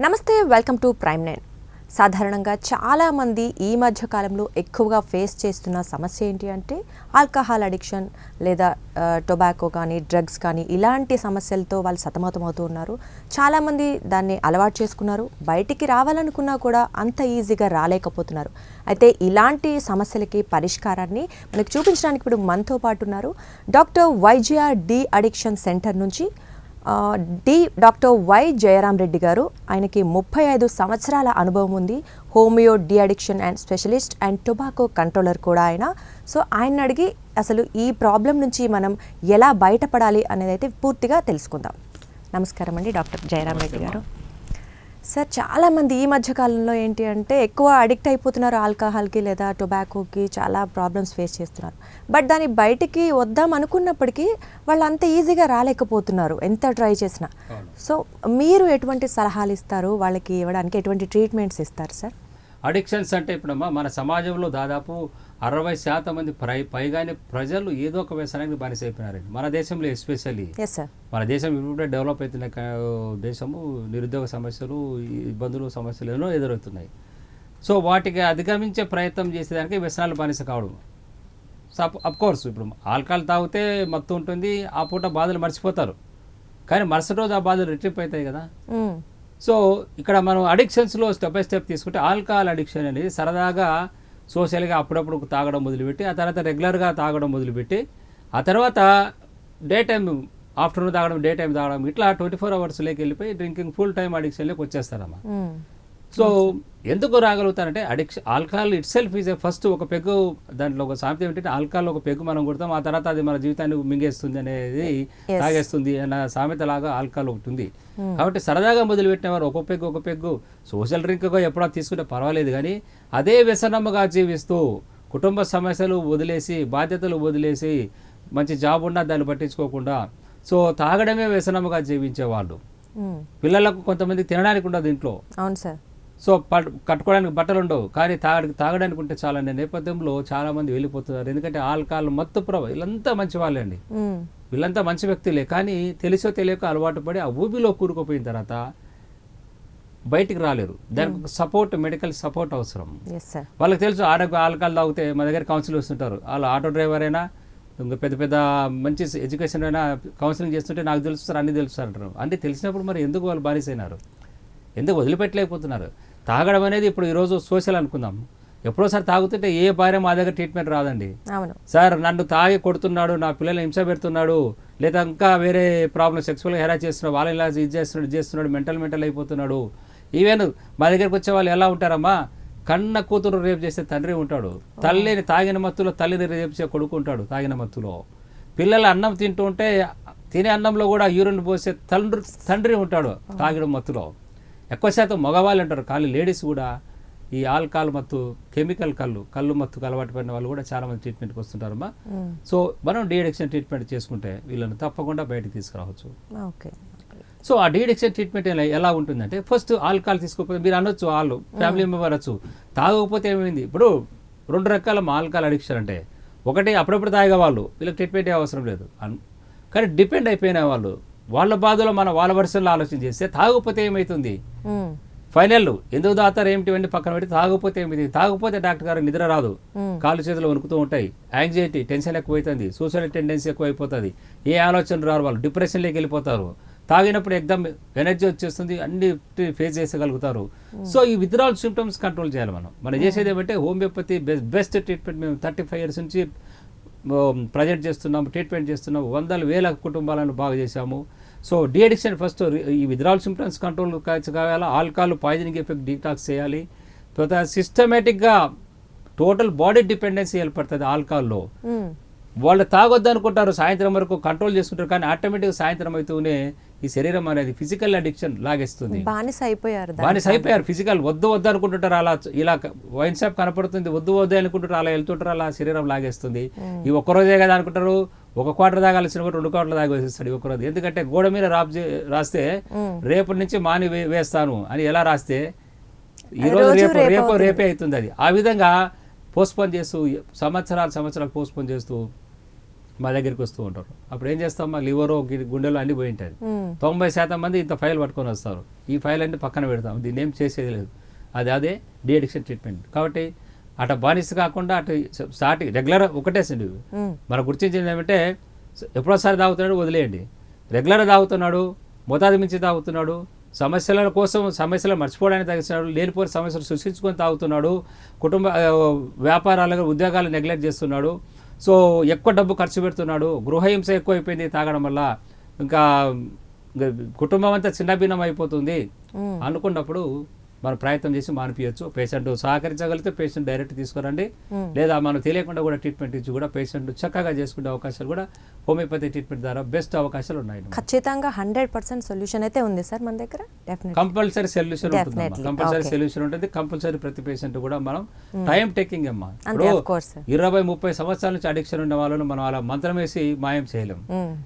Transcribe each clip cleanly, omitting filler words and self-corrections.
నమస్తే, welcome to prime 9. సాధారణంగా చాలామంది ఈ మధ్య కాలంలో ఎక్కువగా ఫేస్ చేస్తున్న సమస్య ఏంటి అంటే ఆల్కహాల్ అడిక్షన్ లేదా టొబాకో కానీ డ్రగ్స్ కానీ ఇలాంటి సమస్యలతో వాళ్ళు సతమతమవుతూ ఉన్నారు. చాలామంది దాన్ని అలవాటు చేసుకున్నారు, బయటికి రావాలనుకున్నా కూడా అంత ఈజీగా రాలేకపోతున్నారు. అయితే ఇలాంటి సమస్యలకి పరిష్కారాన్ని మనకు చూపించడానికి ఇప్పుడు మనతో పాటు ఉన్నారు doctor YJR de addiction centre నుంచి డాక్టర్ వై జయరాం రెడ్డి గారు. ఆయనకి 35 సంవత్సరాల అనుభవం ఉంది. Homeo de addiction and specialist and tobacco controller కూడా ఆయన. సో ఆయన అడిగి అసలు ఈ ప్రాబ్లం నుంచి మనం ఎలా బయటపడాలి అనేది అయితే పూర్తిగా తెలుసుకుందాం. నమస్కారం అండి డాక్టర్ జయరాం రెడ్డి గారు. సార్, చాలామంది ఈ మధ్యకాలంలో ఏంటి అంటే ఎక్కువ అడిక్ట్ అయిపోతున్నారు ఆల్కహాల్కి లేదా టొబాకోకి, చాలా ప్రాబ్లమ్స్ ఫేస్ చేస్తున్నారు. బట్ దాన్ని బయటికి వద్దాం అనుకున్నప్పటికీ వాళ్ళు అంత ఈజీగా రాలేకపోతున్నారు ఎంత ట్రై చేసినా. సో మీరు ఎటువంటి సలహాలు ఇస్తారు వాళ్ళకి, ఇవ్వడానికి ఎటువంటి ట్రీట్మెంట్స్ ఇస్తారు సార్? అడిక్షన్స్ అంటే ఇప్పుడమ్మా మన సమాజంలో దాదాపు 60% మంది పైగానే ప్రజలు ఏదో ఒక వ్యసనానికి బానిసైపోయినారండి. మన దేశంలో ఎస్పెషల్లీ మన దేశం ఇప్పుడే డెవలప్ అవుతున్న దేశము, నిరుద్యోగ సమస్యలు, ఇబ్బందులు, సమస్యలు ఎన్నో ఎదురవుతున్నాయి. సో వాటికి అధిగమించే ప్రయత్నం చేసేదానికి వ్యసనాలు బానిస కావడం. సో అఫ్కోర్స్ ఇప్పుడు ఆల్కహాల్ తాగితే మత్తు ఉంటుంది, ఆ పూట బాధలు మర్చిపోతారు, కానీ మరుసటి రోజు ఆ బాధలు రెట్టింపు అవుతాయి కదా. సో ఇక్కడ మనం అడిక్షన్స్లో స్టెప్ బై స్టెప్ తీసుకుంటే ఆల్కహాల్ అడిక్షన్ అనేది సరదాగా సోషల్గా అప్పుడప్పుడు తాగడం మొదలుపెట్టి, ఆ తర్వాత రెగ్యులర్గా తాగడం మొదలుపెట్టి, ఆ తర్వాత డే టైం ఆఫ్టర్నూన్ తాగడం, డే టైం తాగడం, ఇట్లా 24 అవర్స్లోకి వెళ్ళిపోయి డ్రింకింగ్ ఫుల్ టైం అడిక్షన్లోకి వచ్చేస్తారమ్మా. సో ఎందుకు రాగలుగుతారంటే alcohol itself is first ఒక పెగ్గు, దాంట్లో ఒక సామెత ఏంటంటే ఆల్కహాల్ ఒక పెగ్గు మనం కొడతాం, ఆ తర్వాత అది మన జీవితాన్ని మింగేస్తుంది అనేది, తాగేస్తుంది అన్న సామెత లాగా ఆల్కహాల్ ఒకటి ఉంది. కాబట్టి సరదాగా మొదలుపెట్టిన వారు ఒక పెగ్గు సోషల్ డ్రింక్గా ఎప్పుడో తీసుకుంటే పర్వాలేదు, కానీ అదే వ్యసనముగా జీవిస్తూ కుటుంబ సమస్యలు వదిలేసి, బాధ్యతలు వదిలేసి, మంచి జాబ్ ఉన్నా దాన్ని పట్టించుకోకుండా సో తాగడమే వ్యసనముగా జీవించేవాళ్ళు. పిల్లలకు కొంతమంది తినడానికి ఉండదు ఇంట్లో. అవును సార్. సో కట్టుకోవడానికి బట్టలు ఉండవు, కానీ తాగడానికి ఉంటే చాలా అనే నేపథ్యంలో చాలా మంది వెళ్ళిపోతున్నారు. ఎందుకంటే ఆల్కహాల్ మత్తు వీళ్ళంతా మంచి వాళ్ళే అండి, వీళ్ళంతా మంచి వ్యక్తులే, కానీ తెలిసో తెలియక అలవాటు పడి ఆ ఊబిలో కూరుకుపోయిన తర్వాత బయటికి రాలేరు. దానికి సపోర్ట్, మెడికల్ సపోర్ట్ అవసరం. వాళ్ళకి తెలుసు ఆల్కహాల్ తాగితే మా దగ్గర కౌన్సిలర్స్ ఉంటారు, వాళ్ళు ఆటో డ్రైవర్ అయినా ఇంకా పెద్ద పెద్ద మంచి ఎడ్యుకేషన్ అయినా కౌన్సిలింగ్ చేస్తుంటే నాకు తెలుసు సార్, అన్నీ తెలుసు అంటారు. అన్నీ తెలిసినప్పుడు మరి ఎందుకు వాళ్ళు బానిసైనారు, ఎందుకు వదిలిపెట్టలేకపోతున్నారు? తాగడం అనేది ఇప్పుడు ఈరోజు సోషల్ అనుకుందాం, ఎప్పుడోసారి తాగుతుంటే ఏ భార్య మా దగ్గర ట్రీట్మెంట్ రాదండి. సార్ నన్ను తాగి కొడుతున్నాడు, నా పిల్లల్ని హింస పెడుతున్నాడు, లేదా ఇంకా వేరే ప్రాబ్లం, సెక్సువల్గా హెరాస్ చేస్తున్నాడు, వాళ్ళని ఇలా ఇది చేస్తున్నాడు, మెంటల్ అయిపోతున్నాడు. ఈవెన్ మా దగ్గరకు వచ్చే వాళ్ళు ఎలా ఉంటారమ్మా, కన్న కూతురు రేపు చేస్తే తండ్రి ఉంటాడు, తల్లిని తాగిన మత్తులో తల్లిని రేపు చేసే కొడుకు ఉంటాడు తాగిన మత్తులో, పిల్లలు అన్నం తింటూ ఉంటే తినే అన్నంలో కూడా యూరిన్ పోసే తండ్రి ఉంటాడు తాగిన మత్తులో. ఎక్కువ శాతం మగవాళ్ళు ఉంటారు, కానీ లేడీస్ కూడా ఈ ఆల్కహాల్ మత్తు, కెమికల్ కళ్ళు మత్తుకు అలవాటు పడిన వాళ్ళు కూడా చాలా మంది ట్రీట్మెంట్కి వస్తుంటారమ్మా. సో మనం డీ అడిక్షన్ ట్రీట్మెంట్ చేసుకుంటే వీళ్ళని తప్పకుండా బయటకు తీసుకురావచ్చు. సో ఆ డీ అడిక్షన్ ట్రీట్మెంట్ ఎలా ఉంటుందంటే, ఫస్ట్ ఆల్కహాల్ తీసుకోకపోతే మీరు అనొచ్చు, వాళ్ళు ఫ్యామిలీ మెంబర్ అనొచ్చు, తాగకపోతే ఏమైంది. ఇప్పుడు 2 రకాల ఆల్కహాల్ అడిక్షన్ అంటే, ఒకటి అప్పుడప్పుడు తాగేవాళ్ళు, వీళ్ళకి ట్రీట్మెంట్ అవసరం లేదు, కానీ డిపెండ్ అయిపోయిన వాళ్ళు, వాళ్ళ బాధలో మనం వాళ్ళ వర్షంలో ఆలోచన చేస్తే తాగకపోతే ఏమవుతుంది, ఫైనల్ ఎందుకు తాగుతారు ఏమిటివన్నీ పక్కన పెట్టి తాగకపోతే ఏమిటి, తాగకపోతే డాక్టర్ గారు నిద్ర రాదు, కాళ్ళు చేతులు వణుకుతూ ఉంటాయి, యాంగ్జైటీ, టెన్షన్ ఎక్కువైతుంది, సూసైడ్ టెండెన్సీ ఎక్కువ అయిపోతుంది, ఏ ఆలోచన రారు, వాళ్ళు డిప్రెషన్లోకి వెళ్ళిపోతారు. తాగినప్పుడు ఎగ్దమ్ ఎనర్జీ వచ్చేస్తుంది, అన్ని ఫేస్ చేసగలుగుతారు. సో ఈ విత్డ్రావల్ సిమ్టమ్స్ కంట్రోల్ చేయాలి. మనం చేసేది ఏమంటే హోమియోపతి బెస్ట్ ట్రీట్మెంట్. మేము 35 years నుంచి ప్రజెంట్ చేస్తున్నాము, ట్రీట్మెంట్ చేస్తున్నాము, 100,000 కుటుంబాలను బాగా చేశాము. సో డీ అడిక్షన్ ఫస్ట్ ఈ విత్డ్రావల్ సిమ్టమ్స్ కంట్రోల్ కావాలి, ఆల్కహాల్ పాయిజనింగ్ ఎఫెక్ట్ డీటాక్స్ చేయాలి, తర్వాత సిస్టమేటిక్గా టోటల్ బాడీ డిపెండెన్సీ ఏర్పడుతుంది ఆల్కహాల్లో. వాళ్ళు తాగొద్దు అనుకుంటారు, సాయంత్రం వరకు కంట్రోల్ చేసుకుంటారు, కానీ ఆటోమేటిక్గా సాయంత్రం అవుతూనే ఈ శరీరం అనేది ఫిజికల్ అడిక్షన్ లాగేస్తుంది. బానిస అయిపోయారు ఫిజికల్. వద్దు అనుకుంటుంటారు, అలా ఇలా వైన్ షాప్ కనపడుతుంది, వద్దు అనుకుంటుంటారు, అలా వెళ్తుంటారు, అలా శరీరం లాగేస్తుంది. ఈ ఒక్కరోజే కదా అనుకుంటారు, 1 quarter తాగాల్సిన 2 quarter తాగి వేసేస్తాడు ఒక్కరోజు. ఎందుకంటే గోడ మీద రాస్తే రేపటి నుంచి మాని వేస్తాను అని ఎలా రాస్తే ఈ రోజు రేపే అవుతుంది. అది ఆ విధంగా పోస్ట్పోన్ చేస్తూ సంవత్సరాలు పోస్ట్పోన్ చేస్తూ మా దగ్గరికి వస్తూ ఉంటారు. అప్పుడు ఏం చేస్తాం, మా లివరు గుండెలో అన్ని పోయి ఉంటుంది. 90% మంది ఇంత ఫైల్ పట్టుకొని వస్తారు. ఈ ఫైల్ అన్ని పక్కన పెడతాం, దీన్ని ఏం చేసేది లేదు. అదే డి అడిక్షన్ ట్రీట్మెంట్. కాబట్టి అటు బానిస కాకుండా అటు స్టార్టింగ్ రెగ్యులర్ ఒకటే సండి మనం గుర్తించింది ఏమంటే, ఎప్పుడోసారి తాగుతున్నాడు వదిలేయండి, రెగ్యులర్గా తాగుతున్నాడు, మోతాదు మించి తాగుతున్నాడు, సమస్యల కోసం సమస్యలు మర్చిపోవడానికి తగ్గిస్తున్నాడు, లేనిపోయిన సమస్యలు సృష్టించుకొని తాగుతున్నాడు, కుటుంబ వ్యాపారాలు ఉద్యోగాలు నెగ్లెక్ట్ చేస్తున్నాడు, సో ఎక్కువ డబ్బు ఖర్చు పెడుతున్నాడు, గృహహింస ఎక్కువ అయిపోయింది తాగడం వల్ల, ఇంకా కుటుంబం అంతా చిన్నభిన్నం అయిపోతుంది అనుకున్నప్పుడు మనం ప్రయత్నం చేసి మానిపించచ్చు. పేషెంట్ సహకరించగలిగితే పేషెంట్ డైరెక్ట్ తీసుకురండి, లేదా మనం తెలియకుండా కూడా ట్రీట్మెంట్ ఇచ్చి కూడా పేషెంట్ చక్కగా చేసుకునే అవకాశాలు కూడా హోమియోపతి ట్రీట్మెంట్ ద్వారా బెస్ట్ అవకాశాలు ఉన్నాయి. ఖచ్చితంగా 100% సొల్యూషన్ అయితే ఉంది సార్ మన దగ్గర. కంపల్సరీ సొల్యూషన్ ఉంటుంది, కంపల్సరీ సొల్యూషన్ ఉంటుంది. కంపల్సరీ ప్రతి పేషెంట్ కూడా మనం టైం టేకింగ్ అమ్మా. ఇప్పుడు 20-30 సంవత్సరాల నుంచి అడిక్షన్ ఉన్న వాళ్ళను మనం అలా మంత్రం వేసి మాయం చేయలేం.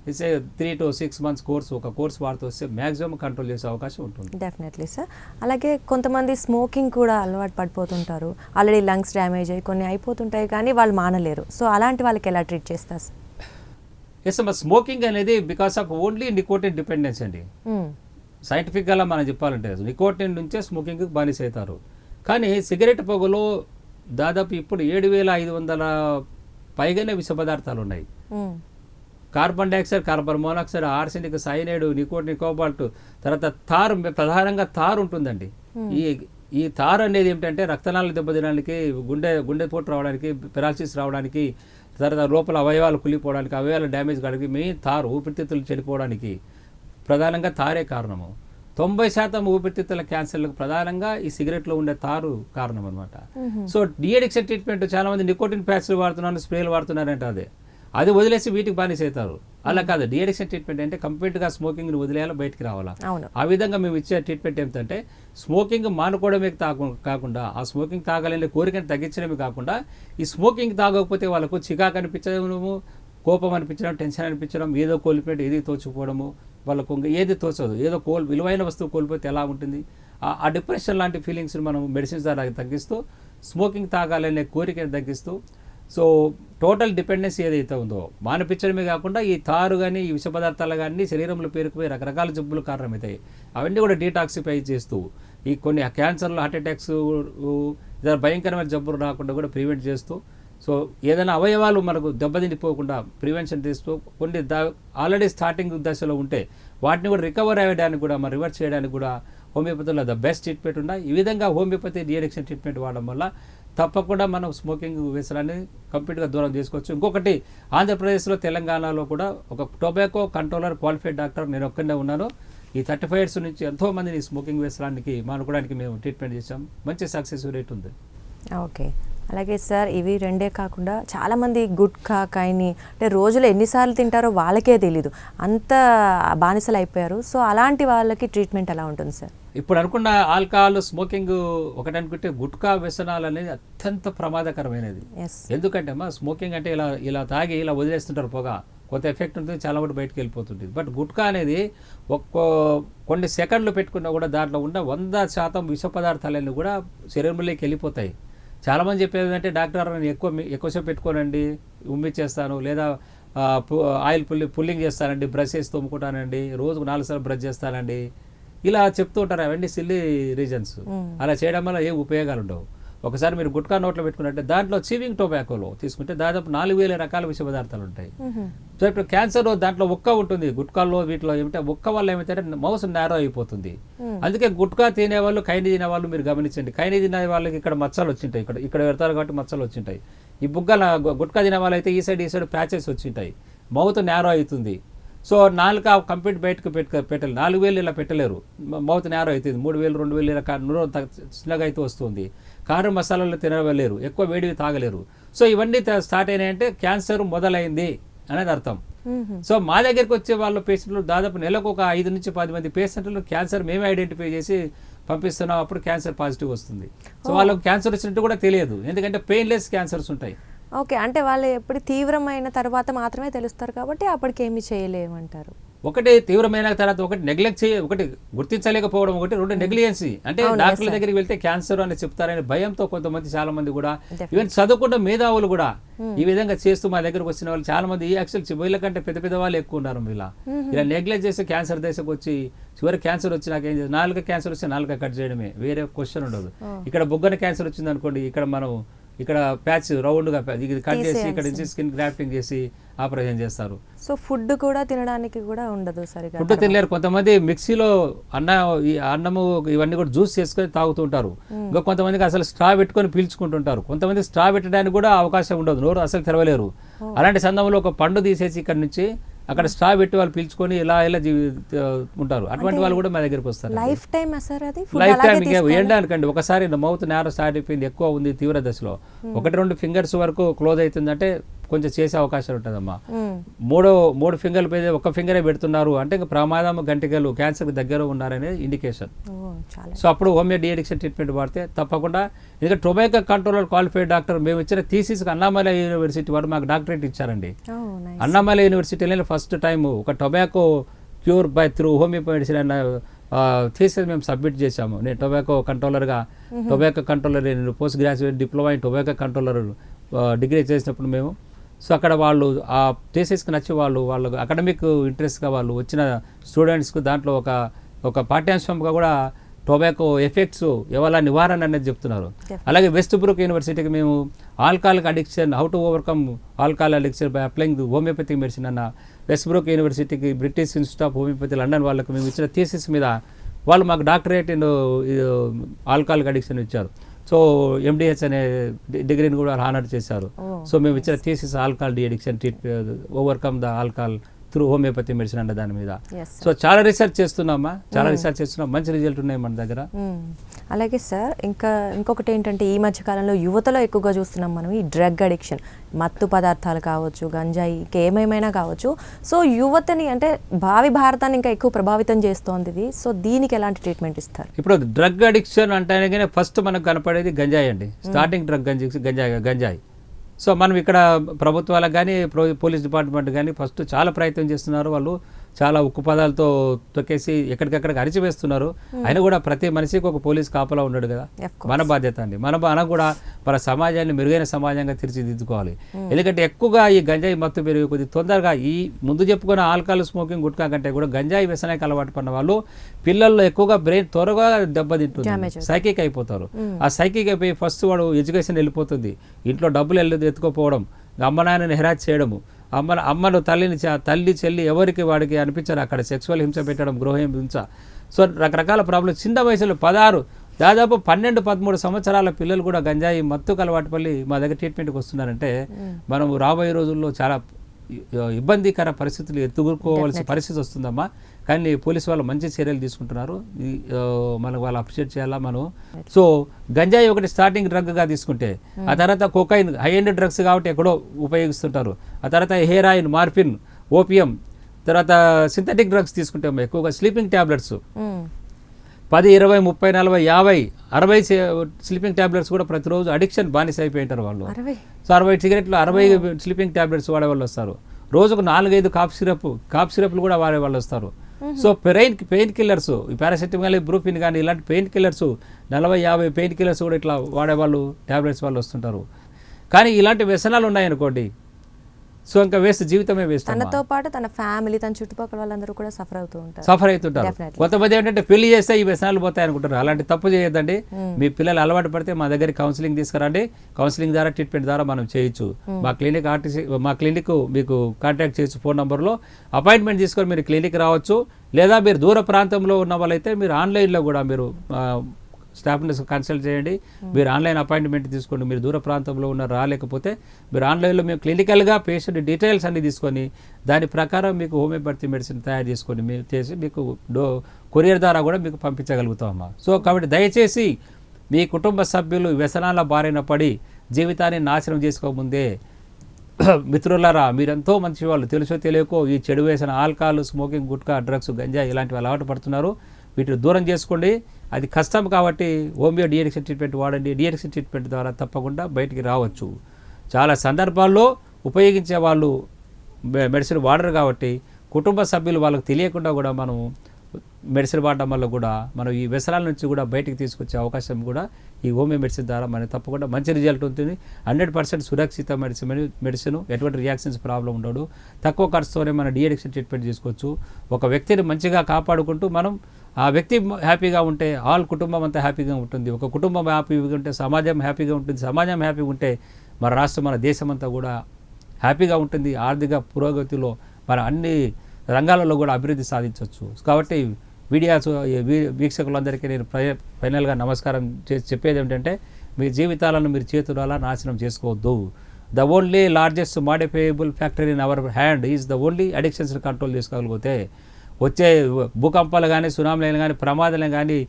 ఇట్స్ 3 to 6 months కోర్స్, ఒక కోర్స్ వాడుతూ వస్తే మాక్సిమం కంట్రోల్ చేసే అవకాశం ఉంటుంది. Definitely sir. అలాగే కొంతమంది స్మోకింగ్ కూడా అలవాటు పడిపోతుంటారు, ఆల్రెడీ లంగ్స్ డ్యామేజ్ అయ్యి కొన్ని అయిపోతుంటాయి కానీ వాళ్ళు మానలేరు. సో అలాంటి వాళ్ళకి ఎలా ట్రీట్ చేస్తారు సార్? ఎస్ అమ్మా, స్మోకింగ్ అనేది because of only nicotine dependence అండి. సైంటిఫిక్గా మనం చెప్పాలంటే నికోటిన్ నుంచే స్మోకింగ్ బానిస అవుతారు. కానీ సిగరెట్ పొగలో దాదాపు ఇప్పుడు 7,500 పైగానే విష పదార్థాలు ఉన్నాయి. Carbon dioxide, carbon monoxide, arsenic, cyanide, nicotine, cobalt, తర్వాత తారు, ప్రధానంగా తారు ఉంటుందండి. ఈ తారు అనేది ఏమిటంటే రక్తనాళాలు దెబ్బతినడానికి, గుండెపోటు రావడానికి, పెరాలసిస్ రావడానికి, తర్వాత లోపల అవయవాలు కుళ్ళిపోవడానికి, అవయవాలు డ్యామేజ్ కావడానికి మెయిన్ తారు, ఊపిరితిత్తులు చెడిపోవడానికి ప్రధానంగా తారే కారణము. 90% ఊపిరితిత్తుల క్యాన్సర్లకు ప్రధానంగా ఈ సిగరెట్లో ఉండే తారు కారణం అనమాట. సో డి అడిక్షన్ ట్రీట్మెంట్ చాలా మంది నికోటిన్ ప్యాచ్లు వాడుతున్నారు, స్ప్రేలు వాడుతున్నారంటే అది వదిలేసి వీటికి బానిస అవుతారు. అలా కాదు, డి అడిక్షన్ ట్రీట్మెంట్ అంటే కంప్లీట్గా స్మోకింగ్ని వదిలేయాలి, బయటికి రావాలా. ఆ విధంగా మేము ఇచ్చే ట్రీట్మెంట్ ఏమిటంటే స్మోకింగ్ మానుకోవడమే కాకుండా, ఆ స్మోకింగ్ తాగాలనే కోరికను తగ్గించడమే కాకుండా, ఈ స్మోకింగ్ తాగకపోతే వాళ్ళకు చికాకు అనిపించడము, కోపం అనిపించడం, టెన్షన్ అనిపించడం, ఏదో కోల్పోయినట్టు ఏది తోచుకోవడము, వాళ్ళకు ఏది తోచదు, ఏదో విలువైన వస్తువు కోల్పోతే ఎలా ఉంటుంది, ఆ డిప్రెషన్ లాంటి ఫీలింగ్స్ని మనం మెడిసిన్స్ ద్వారా తగ్గిస్తూ, స్మోకింగ్ తాగాలనే కోరికను తగ్గిస్తూ, సో టోటల్ డిపెండెన్స్ ఏదైతే ఉందో మానిపించడమే కాకుండా ఈ తారు కానీ ఈ విష పదార్థాలు కానీ శరీరంలో పేరుకుపోయి రకరకాల జబ్బులు కారణమవుతాయి. అవన్నీ కూడా డీటాక్సిఫై చేస్తూ ఈ కొన్ని క్యాన్సర్లు, హార్ట్ అటాక్స్, ఇతర భయంకరమైన జబ్బులు రాకుండా కూడా ప్రివెంట్ చేస్తూ, సో ఏదైనా అవయవాలు మనకు దెబ్బతిండిపోకుండా ప్రివెన్షన్ చేస్తూ, కొన్ని ఆల్రెడీ స్టార్టింగ్ దశలో ఉంటే వాటిని కూడా రికవర్ అయ్యడానికి కూడా రివర్స్ చేయడానికి కూడా హోమియోపతిలో ద బెస్ట్ ట్రీట్మెంట్ ఉన్నాయి. ఈ విధంగా హోమియోపతి డి అడిక్షన్ ట్రీట్మెంట్ వాడడం వల్ల తప్పకుండా మనం స్మోకింగ్ వ్యసనాన్ని కంప్లీట్గా దూరం చేసుకోవచ్చు. ఇంకొకటి, ఆంధ్రప్రదేశ్లో, తెలంగాణలో కూడా ఒక టొబాకో కంట్రోలర్ క్వాలిఫైడ్ డాక్టర్ నేను ఒక్కనే ఉన్నాను. ఈ 35 years నుంచి ఎంతోమందిని స్మోకింగ్ వ్యసనానికి మానుకోవడానికి మేము ట్రీట్మెంట్ చేసాం. మంచి సక్సెస్ రేట్ ఉంది. ఓకే. అలాగే సార్, ఇవి రెండే కాకుండా చాలామంది గుట్కా, కైని అంటే రోజులో ఎన్నిసార్లు తింటారో వాళ్ళకే తెలీదు, అంత బానిసలు అయిపోయారు. సో అలాంటి వాళ్ళకి ట్రీట్మెంట్ ఎలా ఉంటుంది సార్? ఇప్పుడు అనుకున్న ఆల్కహాల్, స్మోకింగ్ ఒకటనుకుంటే గుట్కా వ్యసనాలు అనేది అత్యంత ప్రమాదకరమైనది. ఎందుకంటే అమ్మా, స్మోకింగ్ అంటే ఇలా తాగి ఇలా వదిలేస్తుంటారు పొగ, కొంత ఎఫెక్ట్ ఉంటుంది, చాలా వరకు బయటకు వెళ్ళిపోతుంది. బట్ గుట్కా అనేది కొన్ని సెకండ్లు పెట్టుకున్నా కూడా దాంట్లో ఉన్న 100% విష పదార్థాలన్నీ కూడా శరీరంలోకి వెళ్ళిపోతాయి. చాలామంది చెప్పేది ఏంటంటే, డాక్టర్ నేను ఎక్కువసేపు పెట్టుకోనండి, ఉమ్మిచ్చేస్తాను, లేదా ఆయిల్ పుల్లింగ్ చేస్తానండి, బ్రష్ చేసి తోముకుంటానండి, రోజుకు 4 సార్లు బ్రష్ చేస్తానండి, ఇలా చెప్తూ ఉంటారు. అవన్నీ సిల్లీ రీజన్స్. అలా చేయడం వల్ల ఏ ఉపయోగాలు ఉండవు. ఒకసారి మీరు గుట్కా నోట్లో పెట్టుకున్నట్టే దాంట్లో చీవింగ్ టొబాకోలో తీసుకుంటే దాదాపు 4,000 రకాల విష పదార్థాలు ఉంటాయి. సో ఇప్పుడు క్యాన్సర్ దాంట్లో ఒక్క ఉంటుంది, గుట్కాల్లో వీటిలో ఏమిటంటే ఒక్క వల్ల ఏమిటంటే మౌస్ నేరో అయిపోతుంది. అందుకే గుట్కా తినేవాళ్ళు, కైని తినేవాళ్ళు మీరు గమనించండి. కైని తినే వాళ్ళకి ఇక్కడ మచ్చలు వచ్చింటాయి, ఇక్కడ పెడతారు కాబట్టి మచ్చలు వచ్చింటాయి. ఈ బుగ్గల గుట్కా తినే వాళ్ళు అయితే ఈ సైడ్ ప్యాచెస్ వచ్చింటాయి, మౌత్ నేరో అవుతుంది. సో 4 కంప్లీట్ బయటకు పెట్టాలి. 4,000 ఇలా పెట్టలేరు, మౌత్ నేరో అవుతుంది. 3,000, 2,000 ఇలా నూనె చిన్నగా అయితే వస్తుంది. కారం మసాలాలు తినలేరు, ఎక్కువ వేడివి తాగలేరు. సో ఇవన్నీ స్టార్ట్ అయినాయంటే క్యాన్సర్ మొదలైంది అనేది అర్థం. సో మా దగ్గరికి వచ్చే వాళ్ళ పేషెంట్లు దాదాపు నెలకు ఒక 5 నుంచి 10 మంది పేషెంట్లు క్యాన్సర్ మేమే ఐడెంటిఫై చేసి పంపిస్తున్నాం. అప్పుడు క్యాన్సర్ పాజిటివ్ వస్తుంది. సో వాళ్ళకి క్యాన్సర్ వచ్చినట్టు కూడా తెలియదు, ఎందుకంటే పెయిన్లెస్ క్యాన్సర్స్ ఉంటాయి. ఓకే, అంటే వాళ్ళు ఎప్పుడు తీవ్రమైన తర్వాత మాత్రమే తెలుస్తారు కాబట్టి అప్పటికి ఏమి చేయలేమంటారు. ఒకటి తీవ్రమైన తర్వాత ఒకటి నెగ్లెక్ట్ ఒకటి గుర్తించలేకపోవడం, ఒకటి రెండు నెగ్లిజెన్సీ. అంటే డాక్టర్ల దగ్గరికి వెళ్తే క్యాన్సర్ అని చెప్తారనే భయంతో కొంతమంది చాలా మంది కూడా ఈవెన్ చదువుకున్న మేధావులు కూడా ఈ విధంగా చేస్తూ మా దగ్గరకు వచ్చిన వాళ్ళు చాలా మంది యాక్చువల్ వీళ్ళకంటే పెద్ద పెద్ద వాళ్ళు ఎక్కువ ఉన్నారు. ఇలా నెగ్లెక్ట్ చేసి క్యాన్సర్ దశకు వచ్చి చివరి క్యాన్సర్ వచ్చి నాకేం చేసి నాలుక క్యాన్సర్ వస్తే నాలుక కట్ చేయడమే, వేరే క్వశ్చన్ ఉండదు. ఇక్కడ బొగ్గన క్యాన్సర్ వచ్చింది అనుకోండి, ఇక్కడ ప్యాచ్ రౌండ్గా ఇది కట్ చేసి ఇక్కడ నుంచి స్కిన్ గ్రాఫ్టింగ్ చేసి ఆపరేషన్ చేస్తారు. సో ఫుడ్ కూడా తినడానికి కూడా ఉండదు సరిగా, ఫుడ్ తినలేరు. కొంతమంది మిక్సీలో అన్నము ఇవన్నీ కూడా జ్యూస్ చేసుకొని తాగుతుంటారు. ఇంకా కొంతమందికి అసలు స్ట్రా పెట్టుకొని పీల్చుకుంటుంటారు. కొంతమంది స్ట్రా పెట్టడానికి కూడా అవకాశం ఉండదు, నోరు అసలు తెరవలేరు. అలాంటి సందర్భంలో ఒక పండు తీసేసి ఇక్కడ నుంచి అక్కడ స్ట్రా పెట్టి వాళ్ళు పీల్చుకొని ఇలా ఉంటారు. అటువంటి వాళ్ళు కూడా మా దగ్గరికి వస్తారు. లైఫ్ టైం లైఫ్ టైం ఇంకా ఏంటనుకండి, ఒకసారి మౌత్ నేరో స్టార్ట్ అయిపోయింది, ఎక్కువ ఉంది తీవ్ర దశలో, 1-2 ఫింగర్స్ వరకు క్లోజ్ అవుతుందంటే కొంచెం చేసే అవకాశాలు ఉంటుందమ్మా. మూడు ఫింగర్లు పెడితే ఒక ఫింగరే పెడుతున్నారు అంటే ప్రమాదం, గంటికలు క్యాన్సర్కి దగ్గర ఉన్నారనే ఇండికేషన్. సో అప్పుడు హోమియో డి అడిక్షన్ ట్రీట్మెంట్ వాడితే తప్పకుండా, ఎందుకంటే టొబాకో కంట్రోలర్ క్వాలిఫైడ్ డాక్టర్ మేము ఇచ్చిన థీసిస్ అన్నామలై యూనివర్సిటీ వారు మాకు డాక్టరేట్ ఇచ్చారండి. అన్నామలై యూనివర్సిటీలో ఫస్ట్ టైం ఒక tobacco cure by through homeo medicine అన్న థీసిస్ మేము సబ్మిట్ చేశాము. నేను టొబాకో కంట్రోలర్ నేను post graduate diploma in tobacco controller degree చేసినప్పుడు మేము. సో అక్కడ వాళ్ళు ఆ థీసిస్కి నచ్చి వాళ్ళు అకాడమిక్ ఇంట్రెస్ట్గా వాళ్ళు వచ్చిన స్టూడెంట్స్కు దాంట్లో ఒక పాఠ్యాంశంగా కూడా టొబాకో ఎఫెక్ట్స్ ఎవరి నివారణ అనేది చెప్తున్నారు. అలాగే వెస్ట్ బ్రూక్ యూనివర్సిటీకి మేము alcoholic addiction, how to overcome alcohol addiction by applying the homeopathic medicine అన్న వెస్ట్ బ్రూక్ యూనివర్సిటీకి British institute of homeopathy London వాళ్ళకు మేము ఇచ్చిన థీసిస్ మీద వాళ్ళు మాకు డాక్టరేట్ ఇన్ ఆల్కహాలిక్ అడిక్షన్ ఇచ్చారు. సో ఎండిహెచ్ అనే డిగ్రీని కూడా హానర్ చేశారు. సో మేము ఇచ్చిన thesis alcohol de addiction overcome the alcohol through homeopathy medicine అంటే దాని మీద. సో చాలా రీసెర్చ్ చేస్తున్నాం, మంచి రిజల్ట్ ఉన్నాయి మన దగ్గర. అలాగే సార్ ఇంకొకటి ఏంటంటే ఈ మధ్య కాలంలో యువతలో ఎక్కువగా చూస్తున్నాం మనం ఈ డ్రగ్ అడిక్షన్, మత్తు పదార్థాలు కావచ్చు, గంజాయి, ఇంకేమైనా కావచ్చు. సో యువతని అంటే భావి భారతాన్ని ఇంకా ఎక్కువ ప్రభావితం చేస్తోంది ఇది. సో దీనికి ఎలాంటి ట్రీట్మెంట్ ఇస్తారు? ఇప్పుడు డ్రగ్ అడిక్షన్ అంటేనే ఫస్ట్ మనకు కనపడేది గంజాయి అండి. స్టార్టింగ్ డ్రగ్ గంజాయి. సో మనం ఇక్కడ ప్రభుత్వాలకు కానీ పోలీస్ డిపార్ట్మెంట్ కానీ ఫస్ట్ చాలా ప్రయత్నం చేస్తున్నారు. వాళ్ళు చాలా ఉక్కు పదాలతో తొక్కేసి ఎక్కడికక్కడికి అరిచివేస్తున్నారు. అయినా కూడా ప్రతి మనిషికి ఒక పోలీస్ కాపలా ఉన్నాడు కదా, మన బాధ్యత అండి. మనం కూడా మన సమాజాన్ని మెరుగైన సమాజంగా తీర్చిదిద్దుకోవాలి. ఎందుకంటే ఎక్కువగా ఈ గంజాయి మత్తు పెరిగి కొద్ది తొందరగా ఈ ముందు చెప్పుకున్న ఆల్కహాల్, స్మోకింగ్, గుట్కా కంటే కూడా గంజాయి వ్యసనానికి అలవాటు పడిన వాళ్ళు పిల్లల్లో ఎక్కువగా బ్రెయిన్ త్వరగా దెబ్బతింటుంది, సైకిక్ అయిపోతారు. ఆ సైకిక్ అయిపోయి ఫస్ట్ వాడు ఎడ్యుకేషన్ వెళ్ళిపోతుంది, ఇంట్లో డబ్బులు ఎత్తుకోపోవడం, అమ్మ నాన్నని హెరాస్ చేయడము, అమ్మను తల్లి చెల్లి ఎవరికి వాడికి అనిపించారు, అక్కడ సెక్సువల్ హింస పెట్టడం, గృహ హింస. సో రకరకాల ప్రాబ్లమ్స్ చిన్న వయసులో 16 దాదాపు 12-13 సంవత్సరాల పిల్లలు కూడా గంజాయి మత్తుకు అలవాటు పడి మా దగ్గర ట్రీట్మెంట్కి వస్తున్నారంటే మనం రాబోయే రోజుల్లో చాలా ఇబ్బందికర పరిస్థితులు ఎదుర్కోవాల్సిన పరిస్థితి వస్తుందమ్మా. కానీ పోలీసు వాళ్ళు మంచి చర్యలు తీసుకుంటున్నారు, మనకు వాళ్ళు అప్రిషియేట్ చేయాలా మనం. సో గంజాయి ఒకటి స్టార్టింగ్ డ్రగ్గా తీసుకుంటే ఆ తర్వాత కోకైన్ హై ఎండ్ డ్రగ్స్ కాబట్టి ఎక్కడో ఉపయోగిస్తుంటారు. ఆ తర్వాత హెరాయిన్, మార్ఫిన్, ఓపియం, తర్వాత సింథటిక్ డ్రగ్స్ తీసుకుంటే ఎక్కువగా స్లీపింగ్ ట్యాబ్లెట్స్ 10, 20, 30, 40, 50, 60 స్లీపింగ్ ట్యాబ్లెట్స్ కూడా ప్రతిరోజు అడిక్షన్ బానిస అయిపోయి ఉంటారు వాళ్ళు. సో 60 సిగరెట్లు, 60 స్లీపింగ్ ట్యాబ్లెట్స్ వాడే వాళ్ళు వస్తారు. రోజుకు 4-5 కాఫ్ సిరప్లు కూడా వాడే వాళ్ళు వస్తారు. So pain killers, paracetamol, Brufen కానీ ఇలాంటి పెయిన్ కిల్లర్స్ 40-50 పెయిన్ కిల్లర్స్ కూడా ఇట్లా వాడేవాళ్ళు, ట్యాబ్లెట్స్ వాళ్ళు వస్తుంటారు. కానీ ఇలాంటి వ్యసనాలు ఉన్నాయనుకోండి, సో ఇంకా వేస్ట్, జీవితమే వేస్ట్. తనతో పాటు తన ఫ్యామిలీ, తన చుట్టుపక్కల వాళ్ళందరూ కూడా సఫర్ అవుతుంటారు. కొంతమంది ఏంటంటే పెళ్లి చేస్తే ఈ వ్యసనాలు పోతాయి అనుకుంటారు. అలాంటి తప్పు చేయొద్దండి. మీ పిల్లలు అలవాటు పడితే మా దగ్గర కౌన్సిలింగ్ తీసుకురండి, కౌన్సిలింగ్ ద్వారా ట్రీట్మెంట్ ద్వారా మనం చేయొచ్చు. మా క్లినిక్ మీకు కాంటాక్ట్ చేయొచ్చు. ఫోన్ నెంబర్లో అపాయింట్మెంట్ తీసుకొని మీరు క్లినిక్ రావచ్చు. లేదా మీరు దూర ప్రాంతంలో ఉన్న వాళ్ళైతే మీరు ఆన్లైన్లో కూడా మీరు స్టాఫ్ని కన్సల్ట్ చేయండి. మీరు ఆన్లైన్ అపాయింట్మెంట్ తీసుకోండి. మీరు దూర ప్రాంతంలో ఉన్న రాలేకపోతే మీరు ఆన్లైన్లో మేము క్లినికల్గా పేషెంట్ డీటెయిల్స్ అన్ని తీసుకొని దాని ప్రకారం మీకు హోమియోపతి మెడిసిన్ తయారు చేసుకొని మేము చేసి మీకు కొరియర్ ద్వారా కూడా మీకు పంపించగలుగుతామమ్మా. సో కాబట్టి దయచేసి మీ కుటుంబ సభ్యులు వ్యసనాల బారిన పడి జీవితాన్ని నాశనం చేసుకోకముందే మిత్రులారా, మీరెంతో మంచి వాళ్ళు, తెలుసో తెలియకో ఈ చెడు వేసిన alcohol, smoking, gutka, drugs, ganja ఇలాంటివి అలవాటు పడుతున్నారు. వీటిని దూరం చేసుకోండి. అది కష్టం కాబట్టి హోమియో డి అడిక్షన్ ట్రీట్మెంట్ వాడండి. డి అడిక్షన్ ట్రీట్మెంట్ ద్వారా తప్పకుండా బయటికి రావచ్చు. చాలా సందర్భాల్లో ఉపయోగించే వాళ్ళు మెడిసిన్ వాడరు కాబట్టి కుటుంబ సభ్యులు వాళ్ళకి తెలియకుండా కూడా మనం మెడిసిన్ వాడడం వల్ల కూడా మనం ఈ వ్యసనాల నుంచి కూడా బయటికి తీసుకొచ్చే అవకాశం కూడా ఈ హోమియో మెడిసిన్ ద్వారా మనకి తప్పకుండా మంచి రిజల్ట్ ఉంటుంది. 100% సురక్షిత మెడిసిన్, ఎటువంటి రియాక్షన్స్ ప్రాబ్లం ఉండదు. తక్కువ ఖర్చుతోనే మన డీఅడిక్షన్ ట్రీట్మెంట్ చేసుకోవచ్చు. ఒక వ్యక్తిని మంచిగా కాపాడుకుంటూ మనం ఆ వ్యక్తి హ్యాపీగా ఉంటే కుటుంబం అంతా హ్యాపీగా ఉంటుంది. ఒక కుటుంబం హ్యాపీగా ఉంటే సమాజం హ్యాపీగా ఉంటుంది. సమాజం హ్యాపీగా ఉంటే మన రాష్ట్రం, మన దేశం అంతా కూడా హ్యాపీగా ఉంటుంది. ఆర్థిక పురోగతిలో మన అన్ని రంగాలలో కూడా అభివృద్ధి సాధించవచ్చు. కాబట్టి వీక్షకులందరికీ నేను ఫైనల్గా నమస్కారం చెప్పేది ఏమిటంటే, మీ జీవితాలను మీరు చేతులారా నాశనం చేసుకోవద్దు. The only largest modifiable factory in our hand is the only addictions control చేసుకోగలిగితే వచ్చే భూకంపాలు కానీ, సునామీలు కానీ, ప్రమాదాలు కానీ,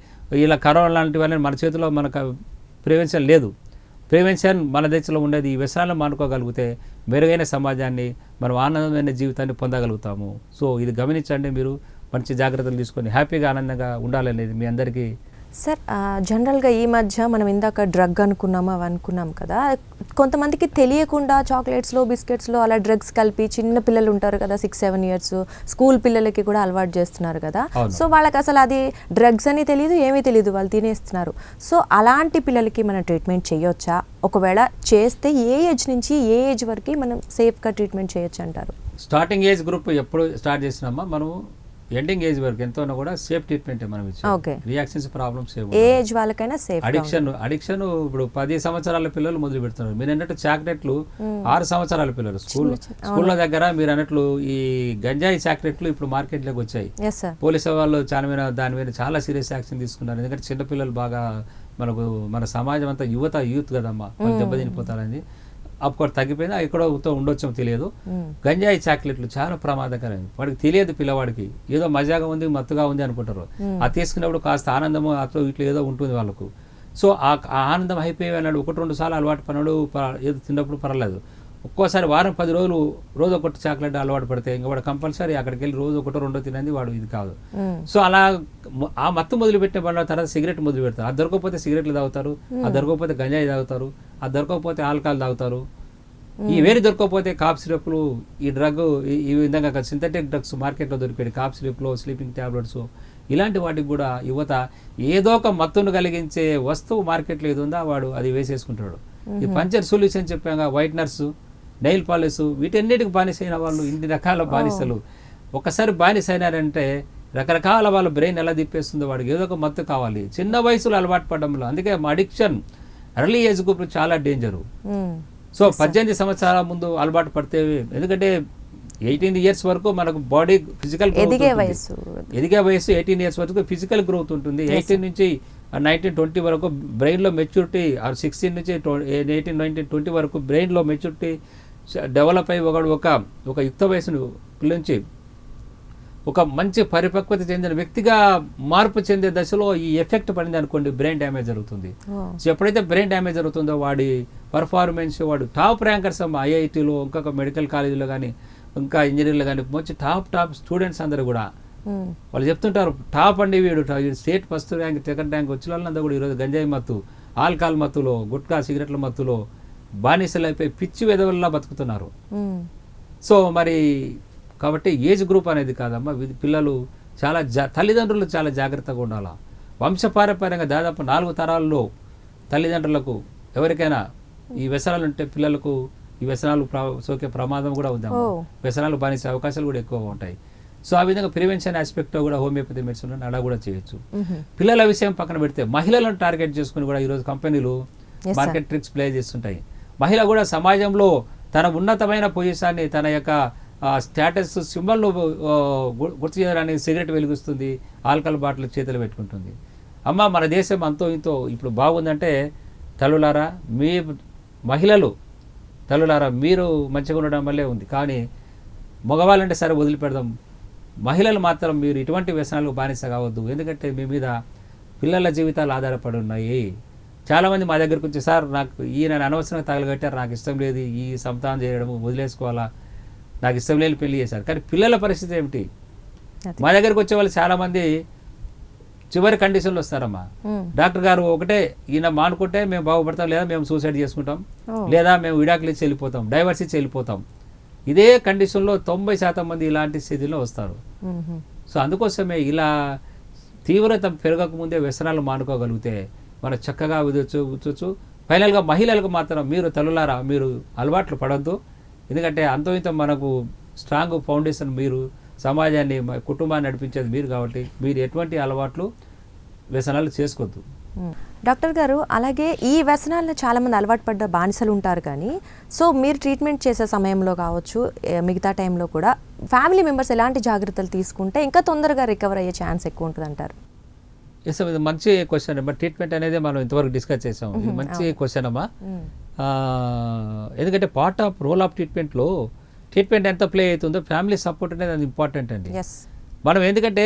ఇలా కరోనా లాంటివన్నీ మన చేతిలో మనకు ప్రివెన్షన్ లేదు. ప్రివెన్షన్ మన దేశంలో ఉండేది. ఈ వ్యసనాలను మానుకోగలిగితే మెరుగైన సమాజాన్ని, మనం ఆనందమైన జీవితాన్ని పొందగలుగుతాము. సో ఇది గమనించండి, మీరు మంచి జాగ్రత్తలు తీసుకొని హ్యాపీగా ఆనందంగా ఉండాలనేది మీ అందరికీ. సార్, జనరల్గా ఈ మధ్య మనం ఇందాక డ్రగ్ అనుకున్నాము అవి అనుకున్నాం కదా, కొంతమందికి తెలియకుండా చాక్లెట్స్లో, బిస్కెట్స్లో అలా డ్రగ్స్ కలిపి చిన్న పిల్లలు ఉంటారు కదా, 6-7 ఇయర్స్ స్కూల్ పిల్లలకి కూడా అలవాటు చేస్తున్నారు కదా. సో వాళ్ళకి అసలు అది డ్రగ్స్ అని తెలియదు, ఏమీ తెలియదు, వాళ్ళు తినేస్తున్నారు. సో అలాంటి పిల్లలకి మనం ట్రీట్మెంట్ చేయొచ్చా? ఒకవేళ చేస్తే ఏ ఏజ్ నుంచి ఏ ఏజ్ వరకు మనం సేఫ్గా ట్రీట్మెంట్ చేయొచ్చు అంటారు? స్టార్టింగ్ ఏజ్ గ్రూప్ ఎప్పుడు స్టార్ట్ చేసినామా, మనం ఎండింగ్ ఏజ్ వరకు ఎంతో కూడా సేఫ్ ట్రీట్మెంట్ మనం ఇచ్చాం. రియాక్షన్స్ ప్రాబ్లమ్స్ ఏ ఏజ్ వాళ్ళకైనా సేఫ్. అడిక్షన్ ఇప్పుడు 10 సంవత్సరాల పిల్లలు మొదలు పెడుతున్నారు. మీరు అన్నట్టు చాక్లెట్లు 6 సంవత్సరాల పిల్లలు స్కూళ్ళ దగ్గర, మీరు అన్నట్లు ఈ గంజాయి చాక్లెట్లు ఇప్పుడు మార్కెట్లోకి వచ్చాయి. పోలీసు వాళ్ళు దాని మీద చాలా సీరియస్ యాక్షన్ తీసుకున్నారు. ఎందుకంటే చిన్నపిల్లలు బాగా మన సమాజం అంతా యూత్ కదమ్మా, వాళ్ళు దెబ్బతినిపోతారని. అప్పుడు తగ్గిపోయింది, ఎక్కడో ఉండొచ్చో తెలియదు. గంజాయి చాక్లెట్లు చాలా ప్రమాదకరం. వాడికి తెలియదు, పిల్లవాడికి ఏదో మజాగా ఉంది, మత్తుగా ఉంది అనుకుంటారు. అది తీసుకున్నప్పుడు కాస్త ఆనందము అట్లా ఇట్లా ఏదో ఉంటుంది వాళ్ళకు. సో ఆ ఆనందం అయిపోయి అన్నాడు 1-2 సార్లు అలవాటు పడినాడు, ఏదో తిన్నప్పుడు పర్లేదు. ఒక్కోసారి వారం 10 రోజులు రోజు ఒకటి చాక్లెట్ అలవాటు పడితే ఇంకా వాడు కంపల్సరీ అక్కడికి వెళ్ళి రోజు 1-2 తినంది వాడు ఇది కాదు. సో అలా ఆ మత్తు మొదలుపెట్టిన వాళ్ళ తర్వాత సిగరెట్ మొదలు పెడతారు. అది దొరకకపోతే సిగరెట్లు తాగుతారు, అది దొరకకపోతే గంజాయి తాగుతారు, అది దొరకకపోతే ఆల్కహాల్ తాగుతారు. ఈ వేరే దొరకకపోతే కాఫ్ సిరప్లు, ఈ డ్రగ్, ఈ విధంగా సింథటిక్ డ్రగ్స్ మార్కెట్లో దొరికేది, కాఫ్ సిరప్లు, స్లీపింగ్ ట్యాబ్లెట్స్, ఇలాంటి వాటికి కూడా యువత ఏదో ఒక మత్తును కలిగించే వస్తువు మార్కెట్లో ఏది ఉందో వాడు అది వేసేసుకుంటాడు. ఈ పంచర్ సొల్యూషన్ చెప్పాక, వైట్నర్స్, నెయిల్ పాలిష్, వీటన్నిటికి బానిసైన వాళ్ళు ఇన్ని రకాల బానిసలు. ఒకసారి బానిసైనారంటే రకరకాల వాళ్ళ బ్రెయిన్ ఎలా తిప్పేస్తుందో, వాడికి ఏదో ఒక మత్తు కావాలి. చిన్న వయసులో అలవాటు పడడంలో, అందుకే అడిక్షన్ ఎర్లీ ఏజ్ గ్రూప్ చాలా డేంజరు. సో 18 సంవత్సరాల ముందు అలవాటు పడితే, ఎందుకంటే 18 ఇయర్స్ వరకు మనకు బాడీ ఫిజికల్ ఎదిగే వయసు 18 ఇయర్స్ వరకు ఫిజికల్ గ్రోత్ ఉంటుంది. 18 నుంచి 19-20 వరకు బ్రెయిన్లో మెచ్యూరిటీ, 16 నుంచి 18-19-20 వరకు బ్రెయిన్లో మెచ్యూరిటీ డెవలప్ అయ్యి ఒక యుక్త వయసును నుంచి ఒక మంచి పరిపక్వత చెందిన వ్యక్తిగా మార్పు చెందే దశలో ఈ ఎఫెక్ట్ పడింది అనుకోండి, బ్రెయిన్ డ్యామేజ్ జరుగుతుంది. సో ఎప్పుడైతే బ్రెయిన్ డ్యామేజ్ జరుగుతుందో వాడి పర్ఫార్మెన్స్, వాడు టాప్ ర్యాంకర్స్ ఐఐటీలో, ఇంకొక మెడికల్ కాలేజీలో కానీ, ఇంకా ఇంజనీర్లు కానీ, మంచి టాప్ స్టూడెంట్స్ అందరూ కూడా వాళ్ళు చెప్తుంటారు, టాప్ అండి వీడు state first rank, second rank వచ్చిన వాళ్ళంతా కూడా ఈరోజు గంజాయి మత్తు, ఆల్కహాల్ మత్తులో, గుట్కా సిగరెట్ల మత్తులో బానిసలు అయిపోయి పిచ్చి వెదవల్లా బతుకుతున్నారు. సో మరి కాబట్టి ఏజ్ గ్రూప్ అనేది కాదమ్మా, పిల్లలు చాలా తల్లిదండ్రులు చాలా జాగ్రత్తగా ఉండాలా. వంశపారంపర్యంగా దాదాపు 4 తరాల్లో తల్లిదండ్రులకు ఎవరికైనా ఈ వ్యసనాలు ఉంటే పిల్లలకు ఈ వ్యసనాలు సోకే ప్రమాదం కూడా ఉందమ్మా. వ్యసనాలు బానిసే అవకాశాలు కూడా ఎక్కువగా ఉంటాయి. సో ఆ విధంగా ప్రివెన్షన్ ఆస్పెక్ట్లో కూడా హోమియోపతి మెడిసిన్ అలా కూడా చేయొచ్చు. పిల్లల విషయం పక్కన పెడితే మహిళలను టార్గెట్ చేసుకుని కూడా ఈరోజు కంపెనీలు మార్కెట్ ట్రిక్స్ ప్లే చేస్తుంటాయి. మహిళ కూడా సమాజంలో తన ఉన్నతమైన పొజిషన్ని, తన యొక్క స్టేటస్ సింబల్ను గుర్తు చేయడానికి సిగరెట్ వెలిగిస్తుంది, ఆల్కహాల్ బాటిల్ చేతులు పెట్టుకుంటుంది. అమ్మ మన దేశం అంతో ఇంతో ఇప్పుడు బాగుందంటే తల్లులారా, మీ మహిళలు తల్లులారా మీరు మంచిగా ఉండడం వల్లే ఉంది. కానీ మగవాళ్ళంటే సరే వదిలిపెడదాం, మహిళలు మాత్రం మీరు ఇటువంటి వ్యసనాలకు బానిస కావద్దు. ఎందుకంటే మీ మీద పిల్లల జీవితాలు ఆధారపడి ఉన్నాయి. చాలామంది మా దగ్గరకు వచ్చి, సార్ నాకు ఈయన అనవసరంగా తగలగట్టారు, నాకు ఇష్టం లేదు, ఈ సంతానం చేయడం వదిలేసుకోవాలా, నాకు ఇష్టం లేని పెళ్లి చేశారు. కానీ పిల్లల పరిస్థితి ఏమిటి? మా దగ్గరకు వచ్చే వాళ్ళు చాలామంది చివరి కండిషన్లో వస్తారమ్మా. డాక్టర్ గారు ఒకటే, ఈయన మానుకుంటే మేము బాగుపడతాం, లేదా మేము సూసైడ్ చేసుకుంటాం, లేదా మేము విడాకులు ఇచ్చి వెళ్ళిపోతాం, డైవర్స్ ఇచ్చి వెళ్ళిపోతాం. ఇదే కండిషన్లో 90% మంది ఇలాంటి స్థితిలో వస్తారు. సో అందుకోసమే ఇలా తీవ్రత పెరగకముందే వ్యసనాలు మానుకోగలిగితే మనం చక్కగా ఉదొచ్చు. ఫైనల్గా మహిళలకు మాత్రం మీరు తల్లులారా మీరు అలవాట్లు పడద్దు. ఎందుకంటే అంతో ఇంత మనకు స్ట్రాంగ్ ఫౌండేషన్ మీరు, సమాజాన్ని కుటుంబాన్ని నడిపించేది మీరు కాబట్టి మీరు ఎటువంటి అలవాట్లు వ్యసనాలు చేసుకోవద్దు. డాక్టర్ గారు, అలాగే ఈ వ్యసనాలను చాలామంది అలవాటు పడ్డ బానిసలు ఉంటారు, కానీ సో మీరు ట్రీట్మెంట్ చేసే సమయంలో కావచ్చు మిగతా టైంలో కూడా ఫ్యామిలీ మెంబర్స్ ఎలాంటి జాగ్రత్తలు తీసుకుంటే ఇంకా తొందరగా రికవర్ అయ్యే ఛాన్స్ ఎక్కువ ఉంటుంది అంటారు? ఎస్, ఇది మంచి క్వశ్చన్ అమ్మా. ట్రీట్మెంట్ అనేది మనం ఇంతవరకు డిస్కస్ చేసాం. ఇది మంచి క్వశ్చన్ అమ్మా. ఎందుకంటే పార్ట్ ఆఫ్ రోల్ ఆఫ్ ట్రీట్మెంట్లో ట్రీట్మెంట్ ఎంత ప్లే అవుతుందో ఫ్యామిలీ సపోర్ట్ అనేది అది ఇంపార్టెంట్ అండి. మనం ఎందుకంటే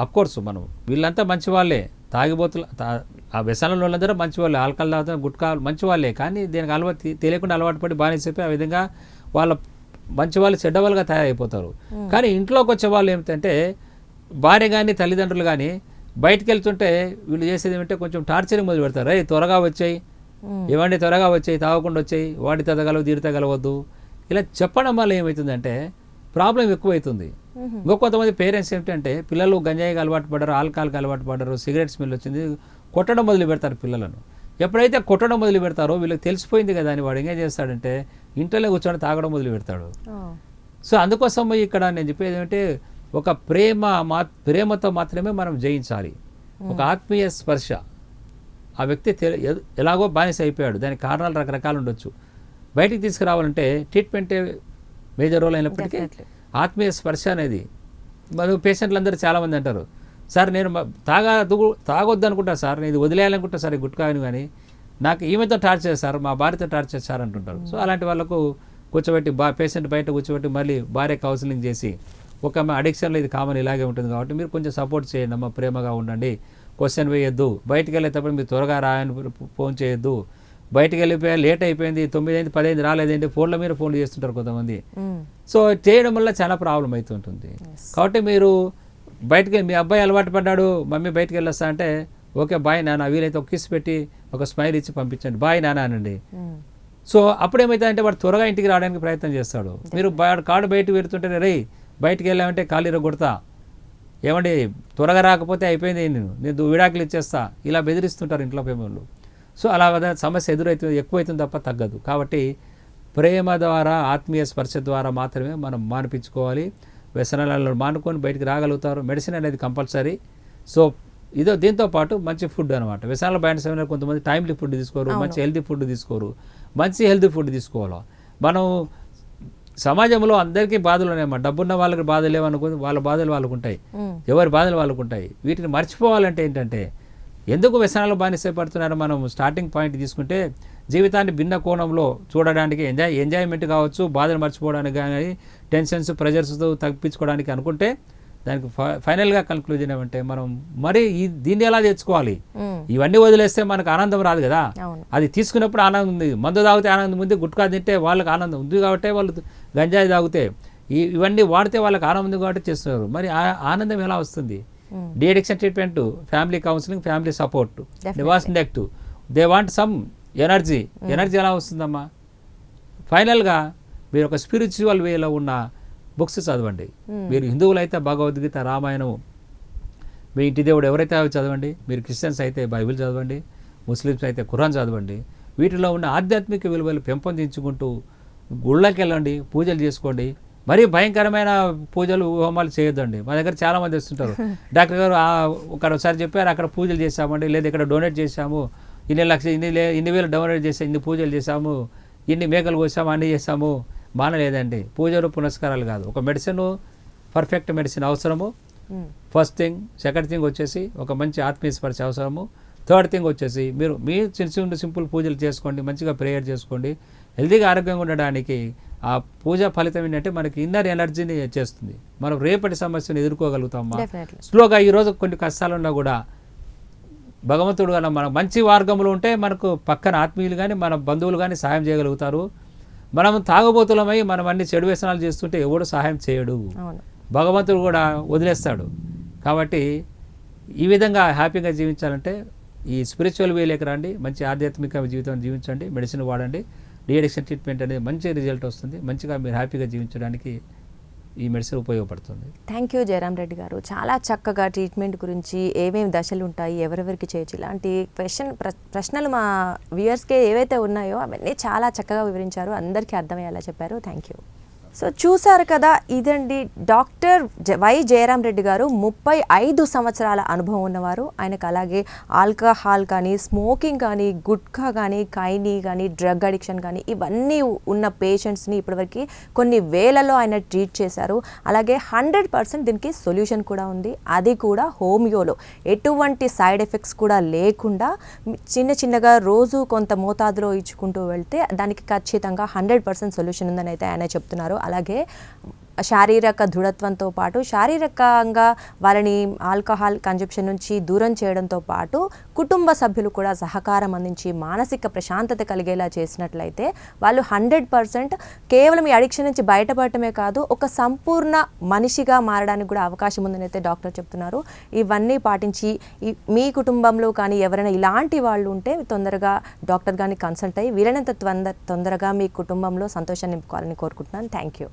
అఫ్కోర్స్ మనం వీళ్ళంతా మంచి వాళ్ళే, తాగిబోతులు ఆ వ్యసనంలో వాళ్ళందరూ మంచి వాళ్ళే, ఆల్కహాల్ తాగుతున్న గుట్కా మంచి వాళ్ళే, కానీ దీనికి తెలియకుండా అలవాటు పడి బానిసైపోయి ఆ విధంగా వాళ్ళ మంచి వాళ్ళు చెడ్డవాళ్ళుగా తయారైపోతారు. కానీ ఇంట్లోకి వచ్చే వాళ్ళు ఏమిటంటే భార్య కానీ తల్లిదండ్రులు కానీ బయటకు వెళ్తుంటే వీళ్ళు చేసేది ఏమంటే కొంచెం టార్చరింగ్ మొదలు పెడతారు. రే త్వరగా వచ్చాయి, ఇవ్వండి త్వరగా వచ్చాయి, తాగకుండా వచ్చాయి, వాడి తగ్గలవు దీడి తగ్గలవద్దు, ఇలా చెప్పడం వల్ల ఏమవుతుందంటే ప్రాబ్లం ఎక్కువైతుంది. ఇంకొంతమంది పేరెంట్స్ ఏమిటంటే పిల్లలు గంజాయికి అలవాటు పడ్డారు, ఆల్కహాల్కి అలవాటు పడ్డారు, సిగరెట్ స్మెల్ వచ్చింది, కొట్టడం మొదలు పెడతారు పిల్లలను. ఎప్పుడైతే కొట్టడం మొదలు పెడతారో వీళ్ళకి తెలిసిపోయింది కదా అని వాడు ఏం చేస్తాడంటే ఇంట్లో కూర్చొని తాగడం మొదలు పెడతాడు. సో అందుకోసం ఇక్కడ నేను చెప్పేది ఏమంటే ఒక ప్రేమతో మాత్రమే మనం జయించాలి. ఒక ఆత్మీయ స్పర్శ. ఆ వ్యక్తి ఎలాగో బానిస అయిపోయాడు, దానికి కారణాలు రకరకాలు ఉండొచ్చు. బయటికి తీసుకురావాలంటే ట్రీట్మెంటే మేజర్ రోల్ అయినప్పటికీ ఆత్మీయ స్పర్శ అనేది మన పేషెంట్లు అందరూ చాలామంది అంటారు, సార్ నేను తాగొద్దు అనుకుంటా సార్, నేను ఇది వదిలేయాలనుకుంటా సార్ ఈ గుట్కాని, కానీ నాకు ఈమెతో టార్చర్ సార్, మా భార్యతో టార్చర్ సార్ అంటుంటారు. సో అలాంటి వాళ్ళకు కూర్చోబెట్టి పేషెంట్ బయట కూర్చోబెట్టి మళ్ళీ భార్య కౌన్సిలింగ్ చేసి ఒక అడిక్షన్లో ఇది కామన్ ఇలాగే ఉంటుంది కాబట్టి మీరు కొంచెం సపోర్ట్ చేయండి అమ్మ, ప్రేమగా ఉండండి, క్వశ్చన్ వేయొద్దు, బయటికి వెళ్ళేటప్పుడు మీరు త్వరగా రాయని ఫోన్ చేయొద్దు, బయటికి వెళ్ళిపోయా లేట్ అయిపోయింది 9 అయింది 10 అయింది రాలేదండి ఫోన్ల మీద ఫోన్లు చేస్తుంటారు కొంతమంది. సో చేయడం వల్ల చాలా ప్రాబ్లం అవుతుంటుంది. కాబట్టి మీరు బయటికి మీ అబ్బాయి అలవాటు పడ్డాడు, మమ్మీ బయటికి వెళ్ళొస్తా అంటే ఓకే బాయ్ నాన్న, వీలైతే ఒక కిస్ పెట్టి ఒక స్మైల్ ఇచ్చి పంపించండి, బాయ్ నాన్న అనండి. సో అప్పుడు ఏమవుతుందంటే వాడు త్వరగా ఇంటికి రావడానికి ప్రయత్నం చేస్తాడు. మీరు కాడు బయటకు పెడుతుంటే రే బయటికి వెళ్ళామంటే కాలు కొడతా, ఏమండి త్వరగా రాకపోతే అయిపోయింది, నేను విడాకులు ఇచ్చేస్తా, ఇలా బెదిరిస్తుంటారు ఇంట్లో పేమోళ్ళు. సో అలా సమస్య ఎదురైతుంది, ఎక్కువైతుంది తప్ప తగ్గదు. కాబట్టి ప్రేమ ద్వారా ఆత్మీయ స్పర్శ ద్వారా మాత్రమే మనం మానిపించుకోవాలి. వ్యసనాలలో మానుకొని బయటికి రాగలుగుతారు. మెడిసిన్ అనేది కంపల్సరీ. సో దీంతో పాటు మంచి ఫుడ్ అనమాట. వ్యసనాల బానిస కొంతమంది టైమ్లీ ఫుడ్ తీసుకోరు, మంచి హెల్తీ ఫుడ్ తీసుకోరు. మంచి హెల్తీ ఫుడ్ తీసుకోవాలి. మనం సమాజంలో అందరికీ బాధలు ఉన్నాయమ్మా. డబ్బున్న వాళ్ళకి బాధలు లేవనుకుంది, వాళ్ళ బాధలు వాళ్ళకు ఉంటాయి, ఎవరి బాధలు వాళ్ళకు ఉంటాయి. వీటిని మర్చిపోవాలంటే ఏంటంటే ఎందుకు వ్యసనాలు బానిస పడుతున్నారో మనం స్టార్టింగ్ పాయింట్ తీసుకుంటే జీవితాన్ని భిన్న కోణంలో చూడడానికి, ఎంజాయ్మెంట్ కావచ్చు, బాధలు మర్చిపోవడానికి కానీ, టెన్షన్స్ ప్రెజర్స్తో తగ్గించుకోవడానికి అనుకుంటే దానికి ఫైనల్గా కన్క్లూజన్ ఏమంటే మనం దీన్ని ఎలా తెచ్చుకోవాలి. ఇవన్నీ వదిలేస్తే మనకు ఆనందం రాదు కదా. అది తీసుకున్నప్పుడు ఆనందం ఉంది, మందు తాగితే ఆనందం ఉంది, గుట్కా తింటే వాళ్ళకి ఆనందం ఉంది కాబట్టి వాళ్ళు గంజాయి తాగితే ఇవన్నీ వాడితే వాళ్ళకి ఆనందం ఉంది కాబట్టి చేస్తున్నారు. మరి ఆనందం ఎలా వస్తుంది? De addiction treatment, family counselling, family support, divorce negative, they want some energy ఎలా వస్తుందమ్మా? ఫైనల్గా మీరు ఒక స్పిరిచువల్ వేలో ఉన్న బుక్స్ చదవండి. మీరు హిందువులు అయితే భగవద్గీత, రామాయణం, మీ ఇంటి దేవుడు ఎవరైతే అవి చదవండి. మీరు క్రిస్టియన్స్ అయితే బైబిల్ చదవండి, ముస్లిమ్స్ అయితే ఖురాన్ చదవండి. వీటిలో ఉన్న ఆధ్యాత్మిక విలువలు పెంపొందించుకుంటూ గుళ్ళకి వెళ్ళండి, పూజలు చేసుకోండి. మరీ భయంకరమైన పూజలు హోమాలు చేయొద్దండి. మా దగ్గర చాలామంది వస్తుంటారు, డాక్టర్ గారు ఒకసారి చెప్పారు అక్కడ పూజలు చేశామండి, లేదా ఇక్కడ డొనేట్ చేశాము, ఇన్ని వేలు డొనేట్ చేసాము, ఇన్ని పూజలు చేశాము, ఇన్ని మేకలు కోసాము, అన్నీ చేసాము. మానలేదండి. పూజలు పునస్కారాలు కాదు. ఒక మెడిసిన్, పర్ఫెక్ట్ మెడిసిన్ అవసరము. First thing. సెకండ్ థింగ్ వచ్చేసి ఒక మంచి ఆత్మీయ స్పర్శ అవసరము. థర్డ్ థింగ్ వచ్చేసి మీ చిన్న సింపుల్ పూజలు చేసుకోండి, మంచిగా ప్రేయర్ చేసుకోండి. హెల్తీగా ఆరోగ్యంగా ఉండడానికి ఆ పూజ ఫలితం ఏంటంటే మనకి ఇన్నర్ ఎనర్జీని చేస్తుంది. మనం రేపటి సమస్యను ఎదుర్కోగలుగుతామా. స్లోగా ఈరోజు కొన్ని కష్టాలు ఉన్నా కూడా భగవంతుడు కానీ మన మంచి మార్గంలో ఉంటే మనకు పక్కన ఆత్మీయులు కానీ మన బంధువులు కానీ సహాయం చేయగలుగుతారు. మనం తాగుబోతులమై మనం అన్ని చెడు వ్యసనాలు చేస్తుంటే ఎవడు సహాయం చేయడు, భగవంతుడు కూడా వదిలేస్తాడు. కాబట్టి ఈ విధంగా హ్యాపీగా జీవించాలంటే ఈ స్పిరిచువల్ వేలోకి రండి, మంచి ఆధ్యాత్మిక జీవితం జీవించండి, మెడిసిన్ వాడండి. డీ అడిక్షన్ ట్రీట్మెంట్ అనేది మంచి రిజల్ట్ వస్తుంది, మంచిగా మీరు హ్యాపీగా జీవించడానికి ఈ మెడిసిన్ ఉపయోగపడుతుంది. థ్యాంక్ యూ జయరామ్ రెడ్డి గారు. చాలా చక్కగా ట్రీట్మెంట్ గురించి ఏమేమి దశలు ఉంటాయి, ఎవరెవరికి చేయొచ్చు, ఇలాంటి ప్రశ్నలు మా వ్యూయర్స్కి ఏవైతే ఉన్నాయో అవన్నీ చాలా చక్కగా వివరించారు, అందరికీ అర్థమయ్యేలా చెప్పారు. Thank you. సో చూసారు కదా, ఇదండి డాక్టర్ వై జయరామ్ రెడ్డి గారు. 35 సంవత్సరాల అనుభవం ఉన్నవారు. ఆయనకు అలాగే ఆల్కహాల్ కానీ, స్మోకింగ్ కానీ, గుట్కా కానీ, కైనీ కానీ, డ్రగ్ అడిక్షన్ కానీ ఇవన్నీ ఉన్న పేషెంట్స్ని ఇప్పటివరకు కొన్ని వేలలో ఆయన ట్రీట్ చేశారు. అలాగే 100% దీనికి సొల్యూషన్ కూడా ఉంది, అది కూడా హోమియోలో. ఎటువంటి సైడ్ ఎఫెక్ట్స్ కూడా లేకుండా చిన్నగా రోజు కొంత మోతాదులో ఇచ్చుకుంటూ వెళ్తే దానికి ఖచ్చితంగా 100% సొల్యూషన్ ఉందని అయితే ఆయన చెప్తున్నారు. అలాగే శారీరక దృఢత్వంతో పాటు శారీరకంగా వాళ్ళని ఆల్కహాల్ కన్జంప్షన్ నుంచి దూరం చేయడంతో పాటు కుటుంబ సభ్యులు కూడా సహకారం అందించి మానసిక ప్రశాంతత కలిగేలా చేసినట్లయితే వాళ్ళు 100% కేవలం ఈ అడిక్షన్ నుంచి బయటపడటమే కాదు, ఒక సంపూర్ణ మనిషిగా మారడానికి కూడా అవకాశం ఉందని అయితే డాక్టర్ చెప్తున్నారు. ఇవన్నీ పాటించి మీ కుటుంబంలో కానీ ఎవరైనా ఇలాంటి వాళ్ళు ఉంటే తొందరగా డాక్టర్ గారిని కన్సల్ట్ అయ్యి వీలైనంత తొందరగా మీ కుటుంబంలో సంతోషాన్ని నింపుకోవాలని కోరుకుంటున్నాను. Thank you.